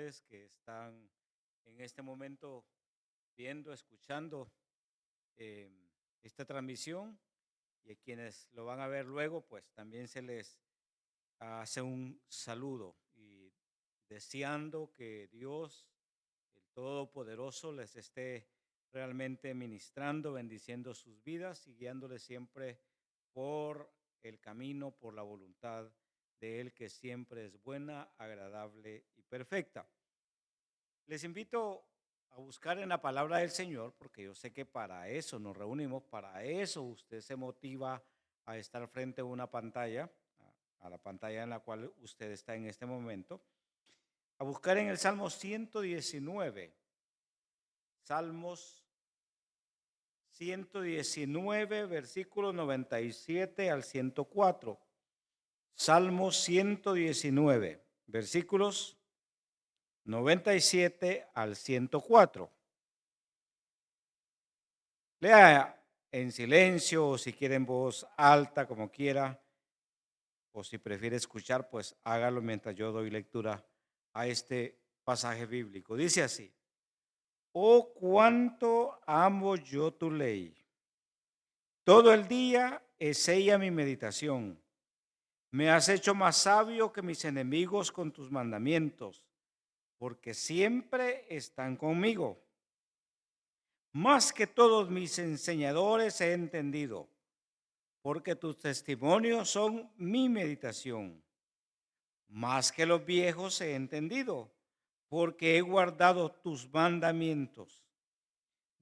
ustedes que están en este momento viendo, escuchando eh, esta transmisión, y a quienes lo van a ver luego, pues también se les hace un saludo y deseando que Dios, el Todopoderoso, les esté realmente ministrando, bendiciendo sus vidas y guiándoles siempre por el camino, por la voluntad de Él, que siempre es buena, agradable y perfecta. Les invito a buscar en la palabra del Señor, porque yo sé que para eso nos reunimos, para eso usted se motiva a estar frente a una pantalla, a la pantalla en la cual usted está en este momento, a buscar en el Salmo 119, Salmos 119, versículos 97 al 104. Salmos 119, versículos 97 al 104. Lea en silencio o si quiere en voz alta, como quiera, o si prefiere escuchar, pues hágalo mientras yo doy lectura a este pasaje bíblico. Dice así: oh, cuánto amo yo tu ley. Todo el día es ella mi meditación. Me has hecho más sabio que mis enemigos con tus mandamientos, porque siempre están conmigo. Más que todos mis enseñadores he entendido, porque tus testimonios son mi meditación. Más que los viejos he entendido, porque he guardado tus mandamientos.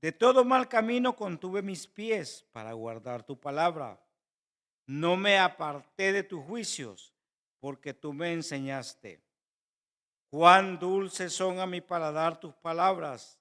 De todo mal camino contuve mis pies para guardar tu palabra. No me aparté de tus juicios, porque tú me enseñaste. Cuán dulces son a mi paladar tus palabras,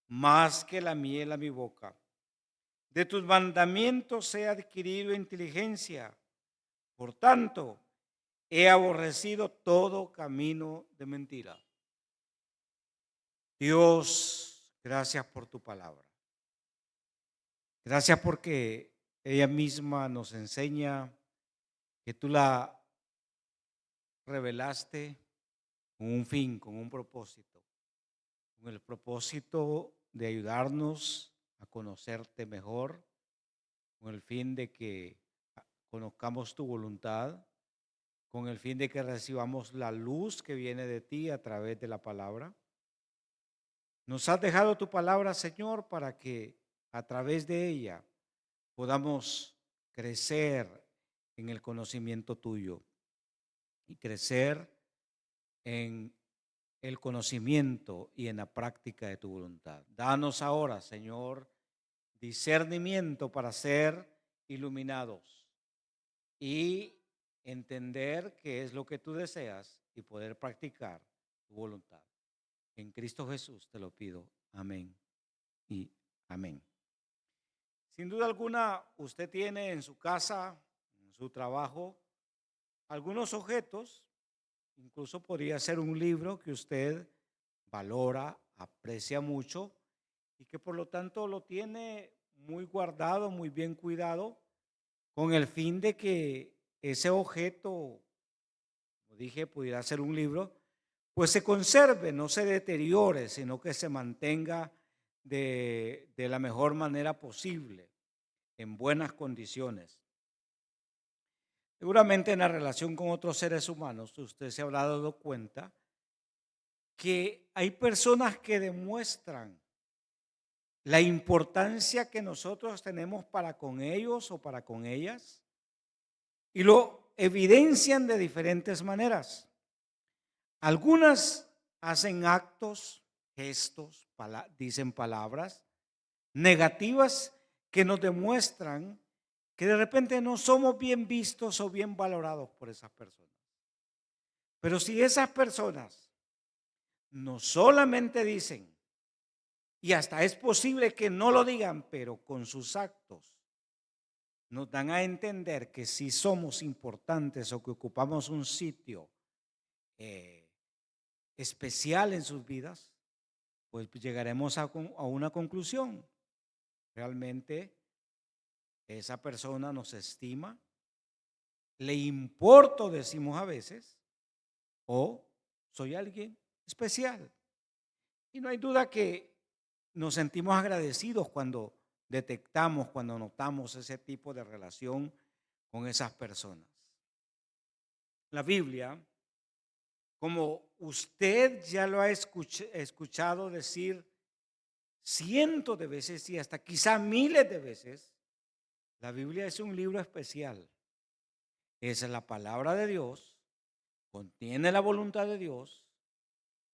más que la miel a mi boca. De tus mandamientos he adquirido inteligencia. Por tanto, he aborrecido todo camino de mentira. Dios, gracias por tu palabra. Gracias porque ella misma nos enseña que tú la revelaste con un fin, con un propósito, con el propósito de ayudarnos a conocerte mejor, con el fin de que conozcamos tu voluntad, con el fin de que recibamos la luz que viene de ti a través de la palabra. Nos has dejado tu palabra, Señor, para que a través de ella podamos crecer en el conocimiento tuyo y crecer en el conocimiento y en la práctica de tu voluntad. Danos ahora, Señor, discernimiento para ser iluminados y entender qué es lo que tú deseas y poder practicar tu voluntad. En Cristo Jesús te lo pido. Amén y amén. Sin duda alguna, usted tiene en su casa, en su trabajo, algunos objetos, incluso podría ser un libro que usted valora, aprecia mucho y que por lo tanto lo tiene muy guardado, muy bien cuidado, con el fin de que ese objeto, como dije, pudiera ser un libro, pues se conserve, no se deteriore, sino que se mantenga de la mejor manera posible, en buenas condiciones. Seguramente en la relación con otros seres humanos, usted se habrá dado cuenta que hay personas que demuestran la importancia que nosotros tenemos para con ellos o para con ellas y lo evidencian de diferentes maneras. Algunas hacen actos, gestos, dicen palabras negativas que nos demuestran que de repente no somos bien vistos o bien valorados por esas personas. Pero si esas personas no solamente dicen, y hasta es posible que no lo digan, pero con sus actos nos dan a entender que si somos importantes o que ocupamos un sitio especial en sus vidas, pues llegaremos a una conclusión. Realmente esa persona nos estima, le importo, decimos a veces, o soy alguien especial. Y no hay duda que nos sentimos agradecidos cuando detectamos, cuando notamos ese tipo de relación con esas personas. La Biblia, como usted ya lo ha escuchado decir cientos de veces y hasta quizá miles de veces, la Biblia es un libro especial. Es la palabra de Dios, contiene la voluntad de Dios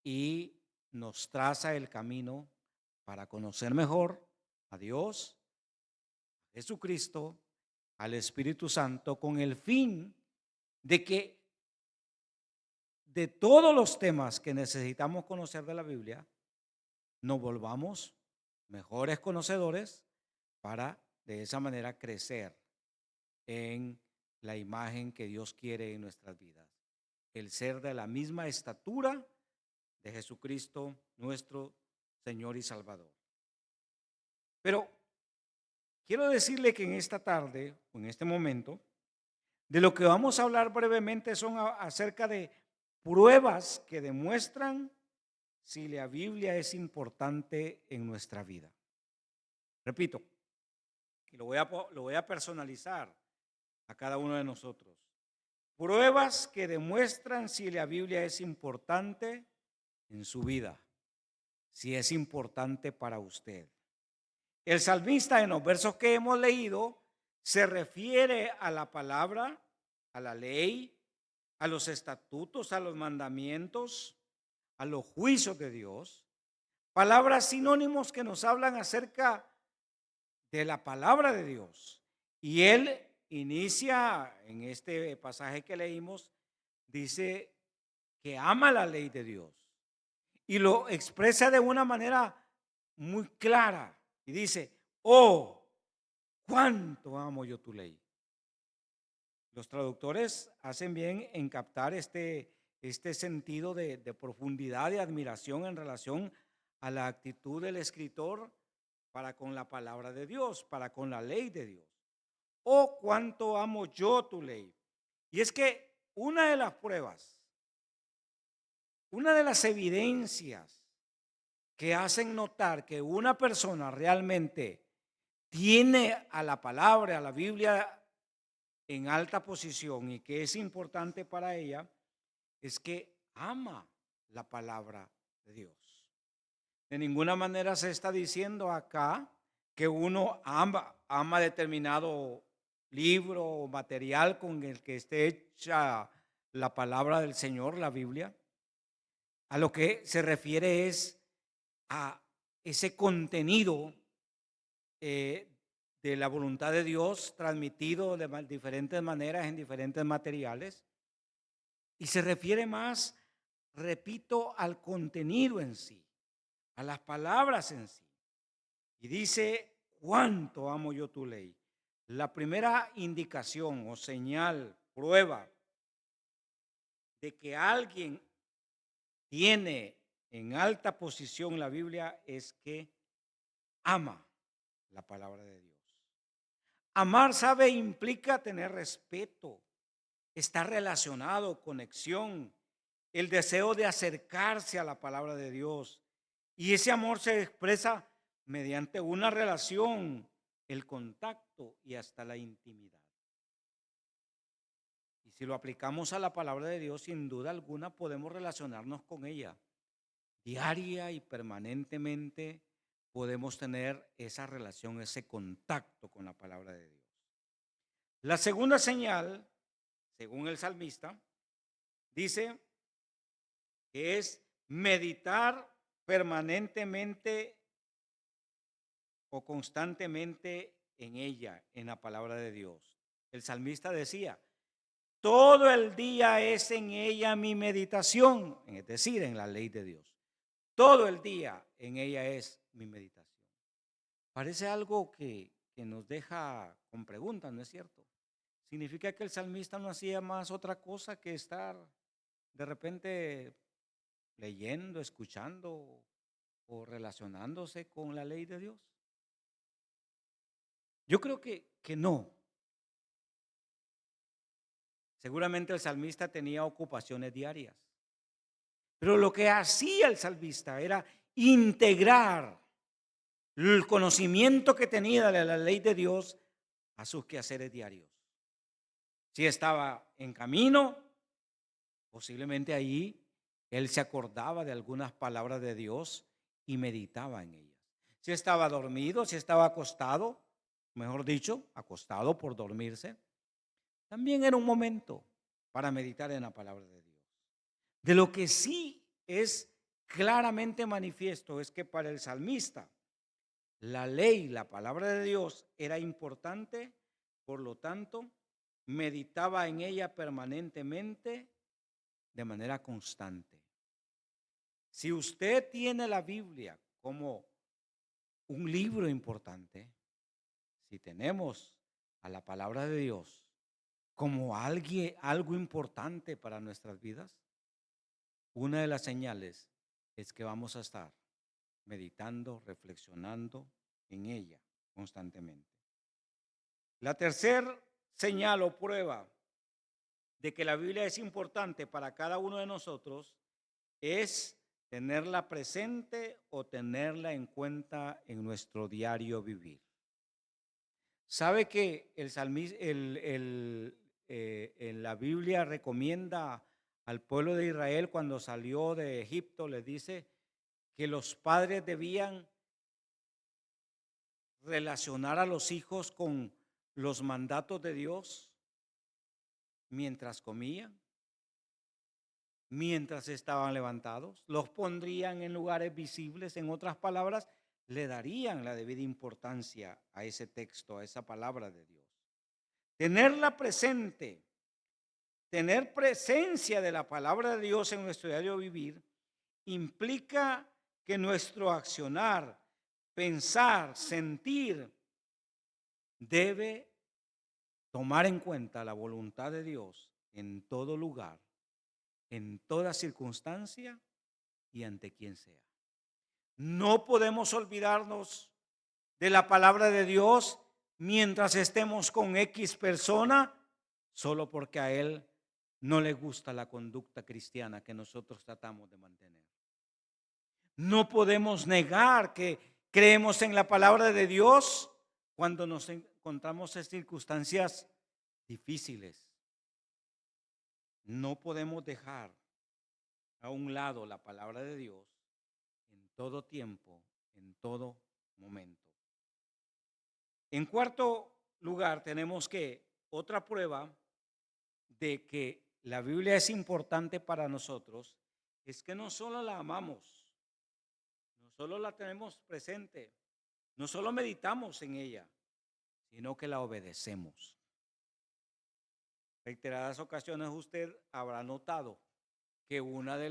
y nos traza el camino para conocer mejor a Dios, a Jesucristo, al Espíritu Santo, con el fin de que de todos los temas que necesitamos conocer de la Biblia, nos volvamos mejores conocedores para de esa manera crecer en la imagen que Dios quiere en nuestras vidas. El ser de la misma estatura de Jesucristo, nuestro Señor y Salvador. Pero quiero decirle que en esta tarde, o en este momento, de lo que vamos a hablar brevemente son acerca de pruebas que demuestran si la Biblia es importante en nuestra vida. Repito, y lo voy a personalizar a cada uno de nosotros. Pruebas que demuestran si la Biblia es importante en su vida, si es importante para usted. El salmista en los versos que hemos leído se refiere a la palabra, a la ley, a los estatutos, a los mandamientos, a los juicios de Dios. Palabras sinónimos que nos hablan acerca de la palabra de Dios. Y él inicia en este pasaje que leímos, dice que ama la ley de Dios y lo expresa de una manera muy clara y dice, oh, cuánto amo yo tu ley. Los traductores hacen bien en captar este sentido de profundidad, de admiración en relación a la actitud del escritor para con la palabra de Dios, para con la ley de Dios. Oh, cuánto amo yo tu ley. Y es que una de las pruebas, una de las evidencias que hacen notar que una persona realmente tiene a la palabra, a la Biblia en alta posición y que es importante para ella, es que ama la palabra de Dios. De ninguna manera se está diciendo acá que uno ama determinado libro o material con el que esté hecha la palabra del Señor, la Biblia. A lo que se refiere es a ese contenido de la voluntad de Dios transmitido de diferentes maneras en diferentes materiales. Y se refiere más, repito, al contenido en sí, a las palabras en sí. Y dice, cuánto amo yo tu ley. La primera indicación o señal, prueba de que alguien tiene en alta posición la Biblia es que ama la palabra de Dios. Amar, sabe, implica tener respeto, estar relacionado, conexión, el deseo de acercarse a la palabra de Dios. Y ese amor se expresa mediante una relación, el contacto y hasta la intimidad. Y si lo aplicamos a la palabra de Dios, sin duda alguna podemos relacionarnos con ella. Diaria y permanentemente podemos tener esa relación, ese contacto con la palabra de Dios. La segunda señal, según el salmista, dice que es meditar permanentemente o constantemente en ella, en la palabra de Dios. El salmista decía, todo el día es en ella mi meditación, es decir, en la ley de Dios. Todo el día en ella es mi meditación. Parece algo que nos deja con preguntas, ¿no es cierto? Significa que el salmista no hacía más otra cosa que estar de repente leyendo, escuchando o relacionándose con la ley de Dios. Yo creo que no. Seguramente el salmista tenía ocupaciones diarias. Pero lo que hacía el salmista era integrar el conocimiento que tenía de la ley de Dios a sus quehaceres diarios. Si estaba en camino, posiblemente ahí él se acordaba de algunas palabras de Dios y meditaba en ellas. Si estaba dormido, si estaba acostado, mejor dicho, acostado por dormirse, también era un momento para meditar en la palabra de Dios. De lo que sí es claramente manifiesto es que para el salmista la ley, la palabra de Dios era importante, por lo tanto, meditaba en ella permanentemente de manera constante. Si usted tiene la Biblia como un libro importante, si tenemos a la palabra de Dios como algo importante para nuestras vidas, una de las señales es que vamos a estar meditando, reflexionando en ella constantemente. La tercera señal o prueba de que la Biblia es importante para cada uno de nosotros es tenerla presente o tenerla en cuenta en nuestro diario vivir. ¿Sabe que en la Biblia recomienda al pueblo de Israel cuando salió de Egipto, les dice que los padres debían relacionar a los hijos con los mandatos de Dios mientras comían, mientras estaban levantados, los pondrían en lugares visibles? En otras palabras, le darían la debida importancia a ese texto, a esa palabra de Dios. Tenerla presente, tener presencia de la palabra de Dios en nuestro diario vivir, implica que nuestro accionar, pensar, sentir, debe tomar en cuenta la voluntad de Dios en todo lugar, en toda circunstancia y ante quien sea. No podemos olvidarnos de la palabra de Dios mientras estemos con X persona, solo porque a él no le gusta la conducta cristiana que nosotros tratamos de mantener. No podemos negar que creemos en la palabra de Dios cuando nos encontramos en circunstancias difíciles. No podemos dejar a un lado la palabra de Dios en todo tiempo, en todo momento. En cuarto lugar, tenemos que otra prueba de que la Biblia es importante para nosotros es que no solo la amamos, no solo la tenemos presente, no solo meditamos en ella, sino que la obedecemos. Reiteradas ocasiones usted habrá notado que uno de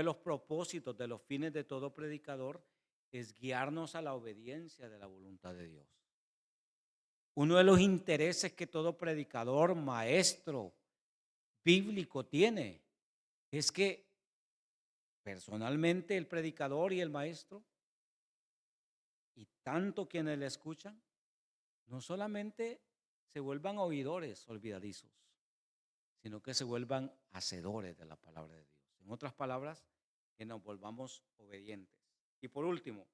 los propósitos, de los fines de todo predicador, es guiarnos a la obediencia de la voluntad de Dios. Uno de los intereses que todo predicador, maestro bíblico tiene es que personalmente el predicador y el maestro, y tanto quienes le escuchan, no solamente se vuelvan oidores olvidadizos, sino que se vuelvan hacedores de la palabra de Dios. En otras palabras, que nos volvamos obedientes. Y por último,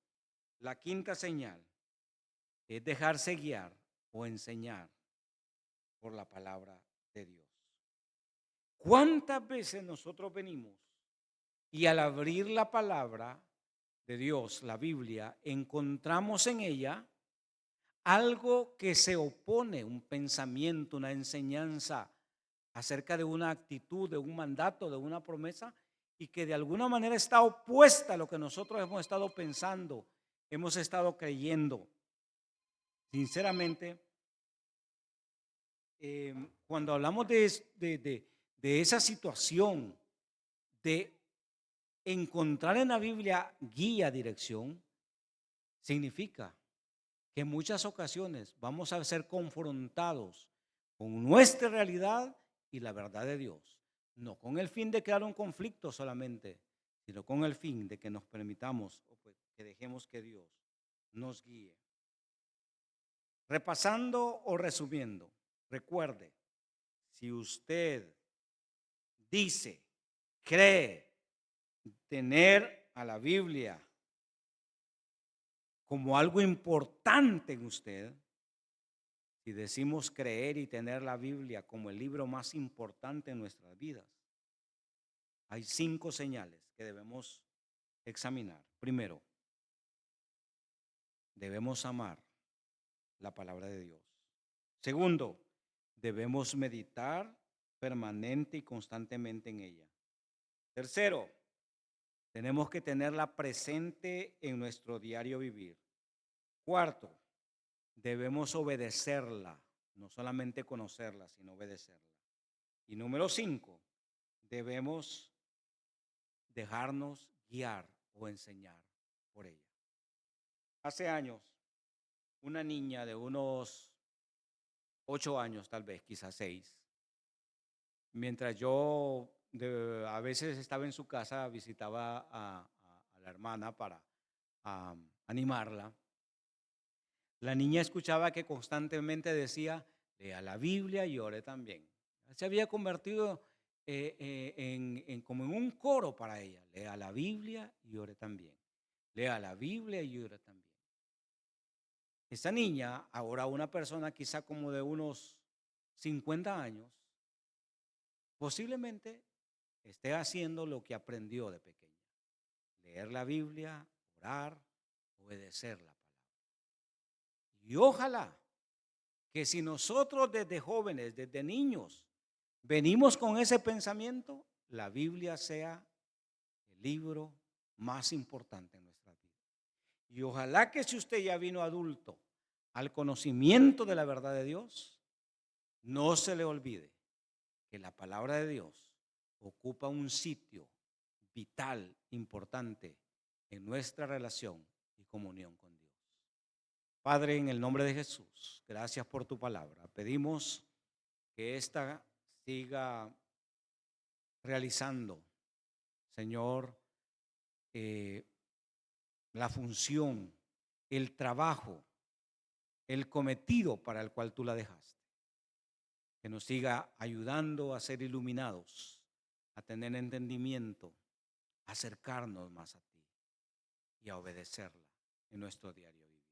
la quinta señal es dejarse guiar o enseñar por la palabra de Dios. ¿Cuántas veces nosotros venimos y al abrir la palabra de Dios, la Biblia, encontramos en ella algo que se opone, un pensamiento, una enseñanza acerca de una actitud, de un mandato, de una promesa, y que de alguna manera está opuesta a lo que nosotros hemos estado pensando, hemos estado creyendo? Sinceramente, cuando hablamos de esa situación, de encontrar en la Biblia guía, dirección, significa que en muchas ocasiones vamos a ser confrontados con nuestra realidad y la verdad de Dios, no con el fin de crear un conflicto solamente, sino con el fin de que nos permitamos, o pues, que dejemos que Dios nos guíe. Repasando o resumiendo, recuerde, si usted dice, cree, tener a la Biblia como algo importante en usted, si decimos creer y tener la Biblia como el libro más importante en nuestras vidas, hay 5 señales que debemos examinar. Primero, debemos amar la palabra de Dios. Segundo, debemos meditar permanente y constantemente en ella. Tercero, tenemos que tenerla presente en nuestro diario vivir. Cuarto, debemos obedecerla, no solamente conocerla, sino obedecerla. Y número 5, debemos dejarnos guiar o enseñar por ella. Hace años, una niña de unos 8 años, tal vez, quizás 6, mientras yo a veces estaba en su casa, visitaba a la hermana para animarla. La niña escuchaba que constantemente decía, lea la Biblia y ore también. Se había convertido como en un coro para ella. Lea la Biblia y ore también. Lea la Biblia y ore también. Esa niña, ahora una persona quizá como de unos 50 años, posiblemente esté haciendo lo que aprendió de pequeña. Leer la Biblia, orar, obedecer la palabra. Y ojalá que si nosotros desde jóvenes, desde niños, venimos con ese pensamiento, la Biblia sea el libro más importante en nuestra vida. Y ojalá que si usted ya vino adulto al conocimiento de la verdad de Dios, no se le olvide que la palabra de Dios ocupa un sitio vital, importante en nuestra relación y comunión con Dios. Padre, en el nombre de Jesús, gracias por tu palabra. Pedimos que ésta siga realizando, Señor, eh, la función, el trabajo, el cometido para el cual tú la dejaste. Que nos siga ayudando a ser iluminados, a tener entendimiento, a acercarnos más a ti y a obedecerla en nuestro diario vivir.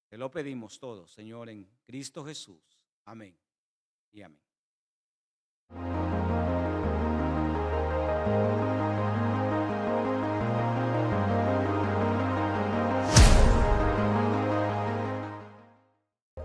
Te lo pedimos todo, Señor, en Cristo Jesús. Amén y amén.